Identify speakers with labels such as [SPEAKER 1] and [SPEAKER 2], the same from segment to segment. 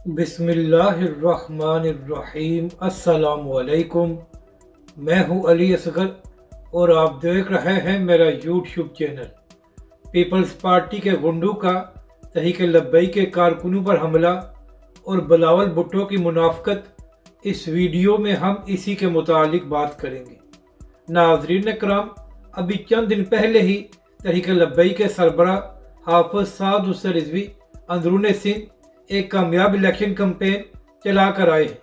[SPEAKER 1] बिस्मिल्लाहिर्रहमानिर्रहीम। अस्सलाम वालेकुम। मैं हूं अली असगर और आप देख रहे हैं मेरा यूट्यूब चैनल। पीपल्स पार्टी के गुंडों का तहरीक लब्बैक के कारकुनों पर हमला और बिलावल भुट्टो की मुनाफकत, इस वीडियो में हम इसी के मुतालिक बात करेंगे। नाज़रीन कराम, अभी चंद दिन पहले ही तहरीक लब्बैक के सरबरा हाफिज साद हुसैन रिजवी अंदरून सिंध एक कामयाब इलेक्शन कैंपेन चला कर आए हैं।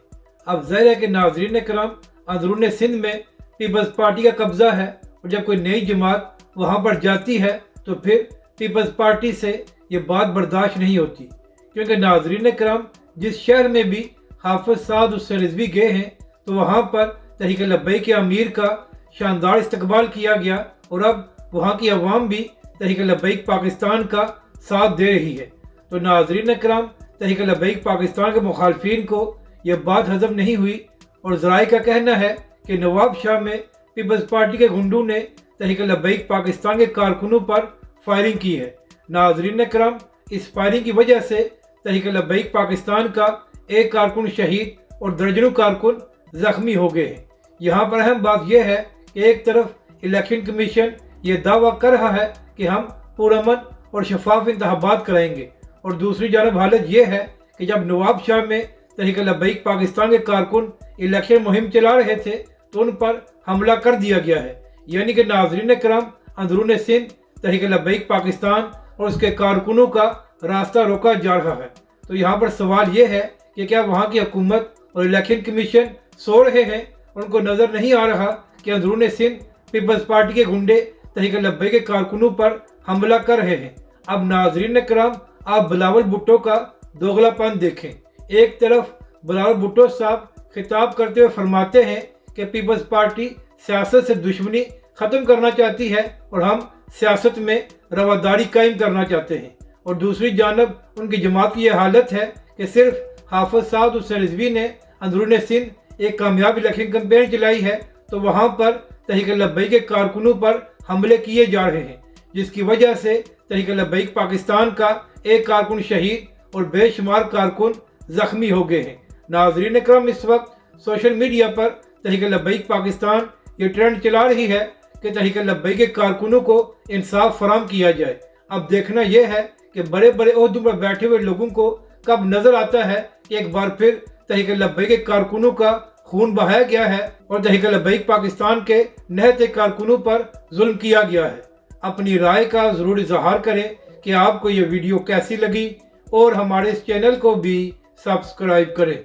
[SPEAKER 1] अब ज़ाहिर है कि नाज़रीन कराम, अंदरून सिंध में पीपल्स पार्टी का कब्ज़ा है और जब कोई नई जमात वहाँ पर जाती है तो फिर पीपल्स पार्टी से ये बात बर्दाश्त नहीं होती, क्योंकि नाज़रीन कराम, जिस शहर में भी हाफिज साद हुसैन रिजवी गए हैं तो वहाँ पर तहरीक लब्बैक के अमीर का शानदार इस्तकबाल किया गया और अब वहाँ की अवाम भी तहरीक लब्बैक पाकिस्तान का साथ दे रही है। तो नाज़रीन कराम, तहरीक लब्बैक पाकिस्तान के मुखालफिन को यह बात हजम नहीं हुई और ज़राए का कहना है कि नवाब शाह में पीपल्स पार्टी के गुंडों ने तहरीक लब्बैक पाकिस्तान के कारकुनों पर फायरिंग की है। नाज़रीन कराम, इस फायरिंग की वजह से तहरीक लब्बैक पाकिस्तान का एक कारकुन शहीद और दर्जनों कारकुन जख्मी हो गए हैं। यहाँ पर अहम बात यह है कि एक तरफ इलेक्शन कमीशन ये दावा कर रहा है कि हम पुरअमन और शफाफ इंतखाबात कराएंगे, और दूसरी जानब हालत यह है कि जब नवाब शाह में तहरीक लब्बैक पाकिस्तान के कारकुन इलेक्शन मुहिम चला रहे थे तो उन पर हमला कर दिया गया है। यानी कि नाज़रीन कराम, अंदरून सिंध तहरीक लब्बैक पाकिस्तान और उसके कारकुनों का रास्ता रोका जा रहा है। तो यहाँ पर सवाल यह है कि क्या वहाँ की हुकूमत और इलेक्शन कमीशन सो रहे हैं और उनको नज़र नहीं आ रहा कि अंदरून सिंध पीपल्स पार्टी के गुंडे तहरीक लब्बैक के कारकुनों पर हमला कर रहे हैं। अब नाज़रीन कराम, आप बिलावल भुट्टो का दोगलापन देखें। एक तरफ बिलावल भुट्टो साहब खिताब करते हुए फरमाते हैं कि पीपल्स पार्टी सियासत से दुश्मनी ख़त्म करना चाहती है और हम सियासत में रवादारी कायम करना चाहते हैं, और दूसरी जानब उनकी जमात की यह हालत है कि सिर्फ हाफिज साद हुसैन रिजवी ने अंदरून सिंध एक कामयाब इलेक्शन कैंपेन चलाई है तो वहाँ पर तहरीक लब्बैक के कारकुनों पर हमले किए जा रहे हैं, जिसकी वजह से तहरीक लब्बैक पाकिस्तान का एक कारकुन शहीद और बेशुमार कारकुन जख्मी हो गए हैं। नाज़रीन करम, इस वक्त सोशल मीडिया पर तहरीक लब्बैक पाकिस्तान ये ट्रेंड चला रही है कि तहरीक लब्बैक के कारकुनों को इंसाफ फराम किया जाए। अब देखना यह है कि बड़े बड़े ओहदों पर बैठे हुए लोगों को कब नजर आता है कि एक बार फिर तहरीक लब्बैक के कारकुनों का खून बहाया गया है और तहरीक लब्बैक पाकिस्तान के निहत्ते कारकुनों पर जुल्म किया गया है। अपनी राय का ज़रूर इजहार करें कि आपको ये वीडियो कैसी लगी और हमारे इस चैनल को भी सब्सक्राइब करें।